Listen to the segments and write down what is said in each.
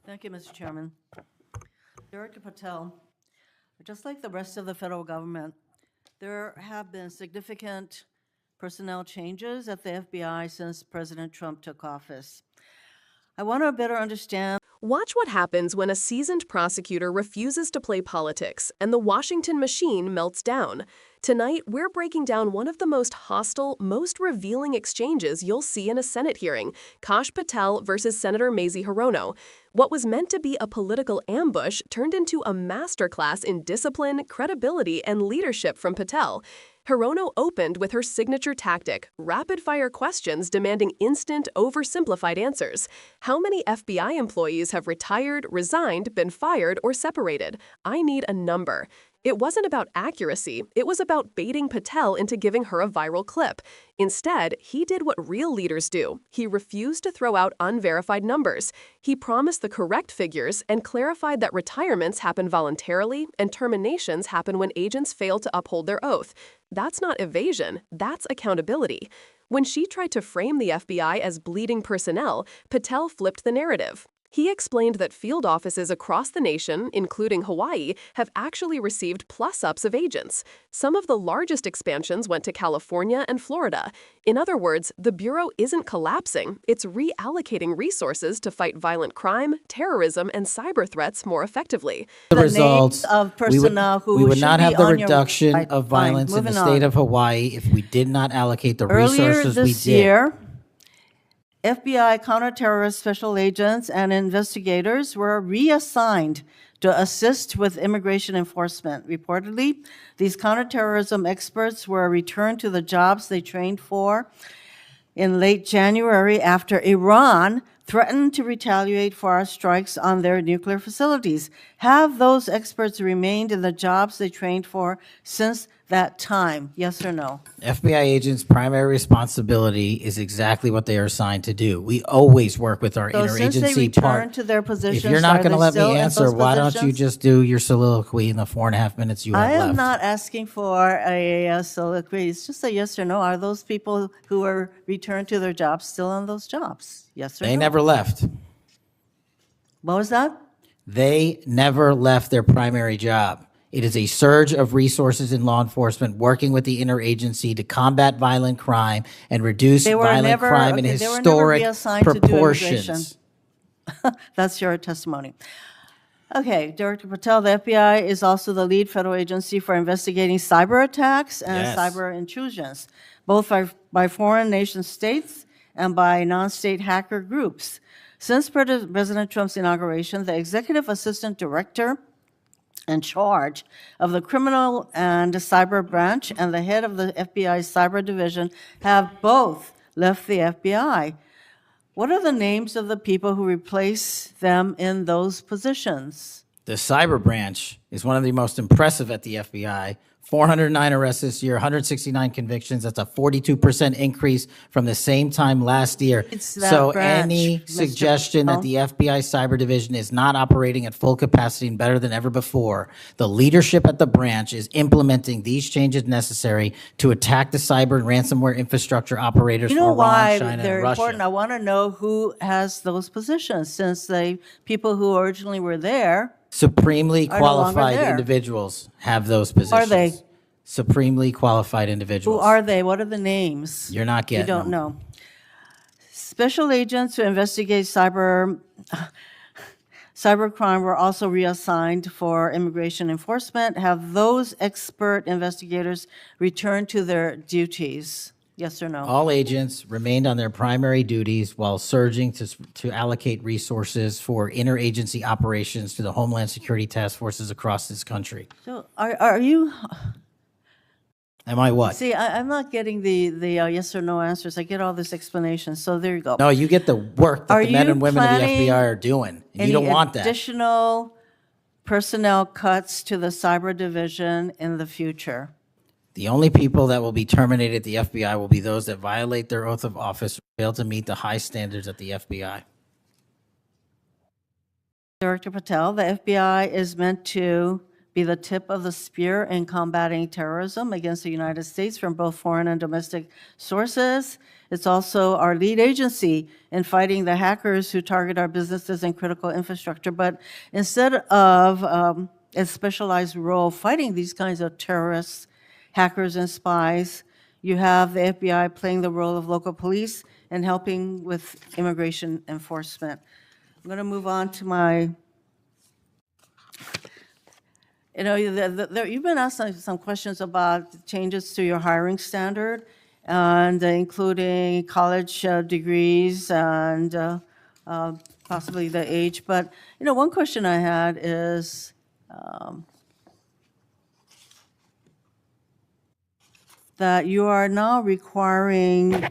Thank you, Mr. Chairman. Director Patel, just like the rest of the federal government, there have been significant personnel changes at the FBI since President Trump took office. I want to better understand. Watch what happens when a seasoned prosecutor refuses to play politics and the Washington machine melts down. Tonight, we're breaking down one of the most hostile, most revealing exchanges you'll see in a Senate hearing, Kash Patel versus Senator Mazie Hirono. What was meant to be a political ambush turned into a masterclass in discipline, credibility, and leadership from Patel. Hirono opened with her signature tactic, rapid-fire questions demanding instant, oversimplified answers. How many FBI employees have retired, resigned, been fired, or separated? I need a number. It wasn't about accuracy, it was about baiting Patel into giving her a viral clip. Instead, he did what real leaders do. He refused to throw out unverified numbers. He promised the correct figures and clarified that retirements happen voluntarily and terminations happen when agents fail to uphold their oath. That's not evasion, that's accountability. When she tried to frame the FBI as bleeding personnel, Patel flipped the narrative. He explained that field offices across the nation, including Hawaii, have actually received plus-ups of agents. Some of the largest expansions went to California and Florida. In other words, the Bureau isn't collapsing, it's reallocating resources to fight violent crime, terrorism, and cyber threats more effectively. The results of personnel we would not have the reduction of violence in the state of Hawaii if we did not allocate the resources we did. Earlier this year, FBI counterterrorist special agents and investigators were reassigned to assist with immigration enforcement. Reportedly, these counterterrorism experts were returned to the jobs they trained for in late January after Iran threatened to retaliate for our strikes on their nuclear facilities. Have those experts remained in the jobs they trained for since that time? Yes or no? FBI agents' primary responsibility is exactly what they are assigned to do. We always work with our So since they interagency returned part. to their positions, If you're not are going to they let me still in answer, those why don't you positions? just do your soliloquy in the 4.5 minutes you have I am left? not asking for a soliloquy. It's just a yes or no. Are those people who were returned to their jobs still on those jobs? Yes or no? They never left. What was that? They never left their primary job. It is a surge of resources in law enforcement working with the interagency to combat violent crime and reduce violent crime in historic proportions. That's your testimony. Okay, Director Patel, the FBI is also the lead federal agency for investigating cyber attacks and Yes. cyber intrusions, both by foreign nation states and by non-state hacker groups. Since President Trump's inauguration, the executive assistant director in charge of the criminal and cyber branch and the head of the FBI's cyber division have both left the FBI. What are the names of the people who replace them in those positions? The cyber branch is one of the most impressive at the FBI. 409 arrests this year, 169 convictions. That's a 42% increase from the same time last year. It's that So branch, any Mr. suggestion that the FBI cyber division is not operating at full capacity and better than ever before, the leadership at the branch is implementing these changes necessary to attack the cyber and ransomware infrastructure operators You know from why Iran, China, they're and Russia. important? I want to know who has those positions, since the people who originally were there. Supremely are no longer qualified there. individuals have those positions. Are they? Supremely qualified Who individuals. are they? What are the names? You're not getting You don't them. know. Special agents who investigate cybercrime were also reassigned for immigration enforcement. Have those expert investigators returned to their duties? Yes or no? All agents remained on their primary duties while surging to allocate resources for interagency operations to the Homeland Security task forces across this country. So are you? Am I what? See, I'm not getting the yes or no answers. I get all this explanation. So there you go. No, you get the work that Are the men you and women of the planning FBI are doing. And you don't want that. Additional personnel cuts to the cyber division in the future? The only people that will be terminated at the FBI will be those that violate their oath of office or fail to meet the high standards at the FBI. Director Patel, the FBI is meant to be the tip of the spear in combating terrorism against the United States from both foreign and domestic sources. It's also our lead agency in fighting the hackers who target our businesses and critical infrastructure. But instead of a specialized role fighting these kinds of terrorists, hackers, and spies, you have the FBI playing the role of local police and helping with immigration enforcement. I'm going to move on to my, you've been asked some questions about changes to your hiring standard, and including college degrees and possibly the age. But, one question I had is, that you are now requiring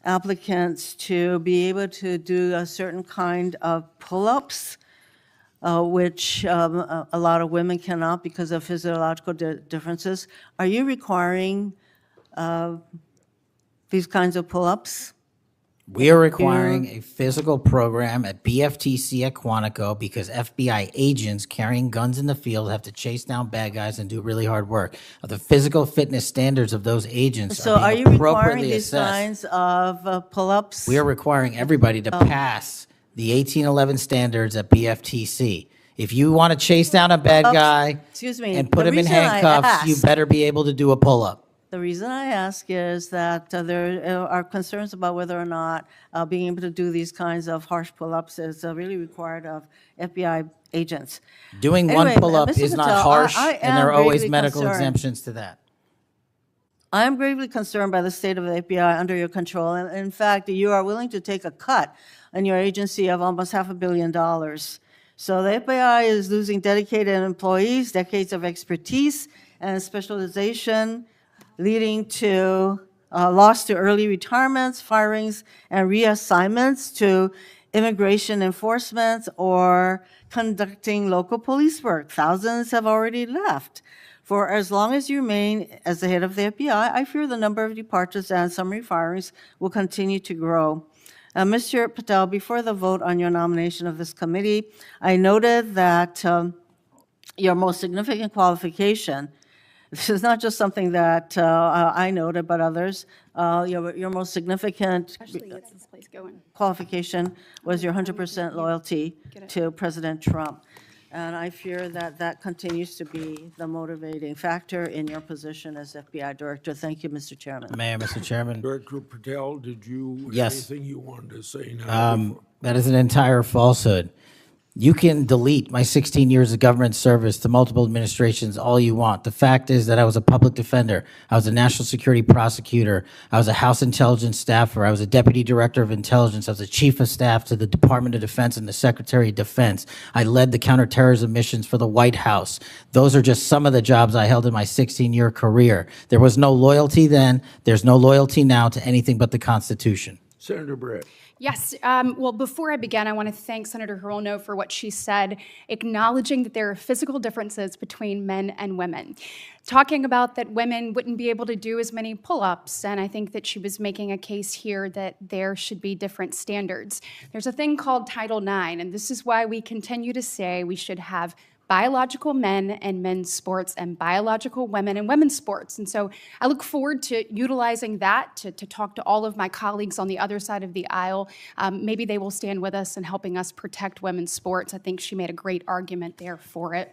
applicants to be able to do a certain kind of pull-ups, which a lot of women cannot because of physiological differences. Are you requiring these kinds of pull-ups? We are requiring a physical program at BFTC at Quantico because FBI agents carrying guns in the field have to chase down bad guys and do really hard work. The physical fitness standards of those agents So are are being you requiring appropriately these assessed. kinds of pull-ups? We are requiring everybody to pass the 1811 standards at BFTC. If you want to chase down a bad guy Excuse me, and put the him in reason I handcuffs, you ask- better be able to do a pull-up. The reason I ask is that there are concerns about whether or not being able to do these kinds of harsh pull-ups is really required of FBI agents. Doing Anyway, one pull-up Mr. is not Patel, harsh, I and there are am always gravely medical concerned. exemptions to that. I am gravely concerned by the state of the FBI under your control. And in fact, you are willing to take a cut on your agency of almost $500 million. So the FBI is losing dedicated employees, decades of expertise and specialization, leading to loss to early retirements, firings, and reassignments to immigration enforcement or conducting local police work. Thousands have already left. For as long as you remain as the head of the FBI, I fear the number of departures and summary firings will continue to grow. Mr. Patel, before the vote on your nomination of this committee, I noted that your most significant qualification, this is not just something that I noted, but others, your most significant Actually, gets this place going. qualification was your 100% loyalty to President Trump. And I fear that that continues to be the motivating factor in your position as FBI director. Thank you, Mr. Chairman. Mayor, Mr. Chairman. Director Patel, did you have Yes. anything you wanted to say now? That is an entire falsehood. You can delete my 16 years of government service to multiple administrations all you want. The fact is that I was a public defender. I was a national security prosecutor. I was a House intelligence staffer. I was a deputy director of intelligence. I was a chief of staff to the Department of Defense and the Secretary of Defense. I led the counterterrorism missions for the White House. Those are just some of the jobs I held in my 16-year career. There was no loyalty then. There's no loyalty now to anything but the Constitution. Senator Brett. Yes. Well, before I begin, I want to thank Senator Hirono for what she said, acknowledging that there are physical differences between men and women. Talking about that women wouldn't be able to do as many pull-ups, and I think that she was making a case here that there should be different standards. There's a thing called Title IX, and this is why we continue to say we should have biological men and men's sports and biological women and women's sports. And so I look forward to utilizing that to talk to all of my colleagues on the other side of the aisle. Maybe they will stand with us in helping us protect women's sports. I think she made a great argument there for it.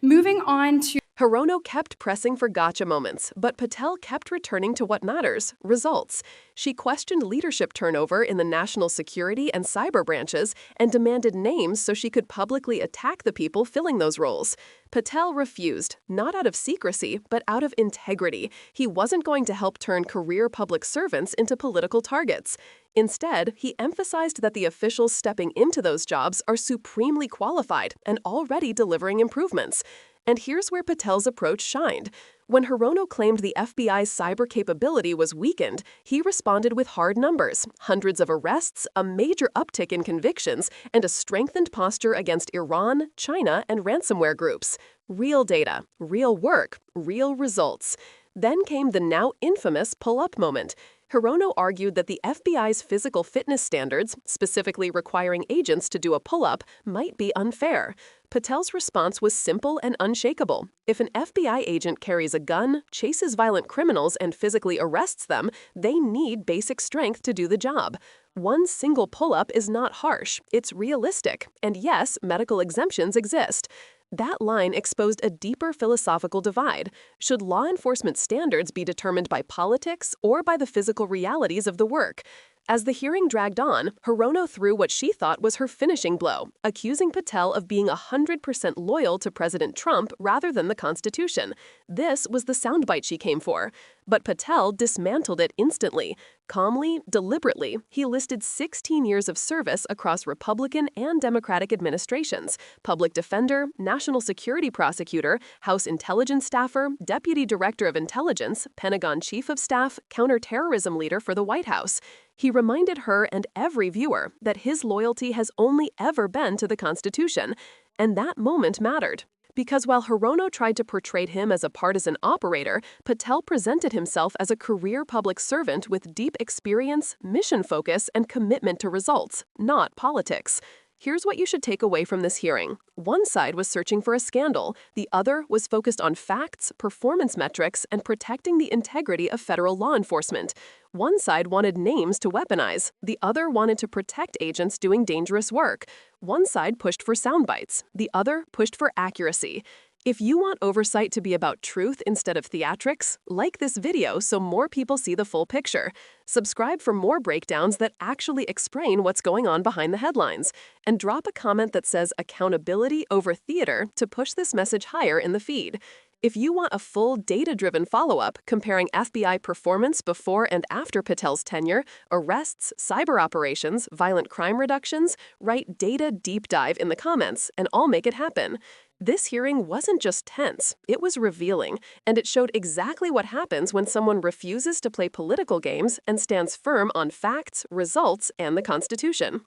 Moving on to Hirono kept pressing for gotcha moments, but Patel kept returning to what matters, results. She questioned leadership turnover in the national security and cyber branches and demanded names so she could publicly attack the people filling those roles. Patel refused, not out of secrecy, but out of integrity. He wasn't going to help turn career public servants into political targets. Instead, he emphasized that the officials stepping into those jobs are supremely qualified and already delivering improvements. And here's where Patel's approach shined. When Hirono claimed the FBI's cyber capability was weakened, he responded with hard numbers, hundreds of arrests, a major uptick in convictions, and a strengthened posture against Iran, China, and ransomware groups. Real data, real work, real results. Then came the now infamous pull-up moment. Hirono argued that the FBI's physical fitness standards, specifically requiring agents to do a pull-up, might be unfair. Patel's response was simple and unshakable. If an FBI agent carries a gun, chases violent criminals, and physically arrests them, they need basic strength to do the job. One single pull-up is not harsh, it's realistic, and yes, medical exemptions exist. That line exposed a deeper philosophical divide. Should law enforcement standards be determined by politics or by the physical realities of the work? As the hearing dragged on, Hirono threw what she thought was her finishing blow, accusing Patel of being 100% loyal to President Trump rather than the Constitution. This was the soundbite she came for. But Patel dismantled it instantly. Calmly, deliberately, he listed 16 years of service across Republican and Democratic administrations: public defender, national security prosecutor, House intelligence staffer, deputy director of intelligence, Pentagon chief of staff, counterterrorism leader for the White House. He reminded her and every viewer that his loyalty has only ever been to the Constitution. And that moment mattered. Because while Hirono tried to portray him as a partisan operator, Patel presented himself as a career public servant with deep experience, mission focus, and commitment to results, not politics. Here's what you should take away from this hearing. One side was searching for a scandal. The other was focused on facts, performance metrics, and protecting the integrity of federal law enforcement. One side wanted names to weaponize. The other wanted to protect agents doing dangerous work. One side pushed for soundbites. The other pushed for accuracy. If you want oversight to be about truth instead of theatrics, like this video so more people see the full picture. Subscribe for more breakdowns that actually explain what's going on behind the headlines. And drop a comment that says accountability over theater to push this message higher in the feed. If you want a full data-driven follow-up comparing FBI performance before and after Patel's tenure, arrests, cyber operations, violent crime reductions, write data deep dive in the comments and I'll make it happen. This hearing wasn't just tense, it was revealing, and it showed exactly what happens when someone refuses to play political games and stands firm on facts, results, and the Constitution.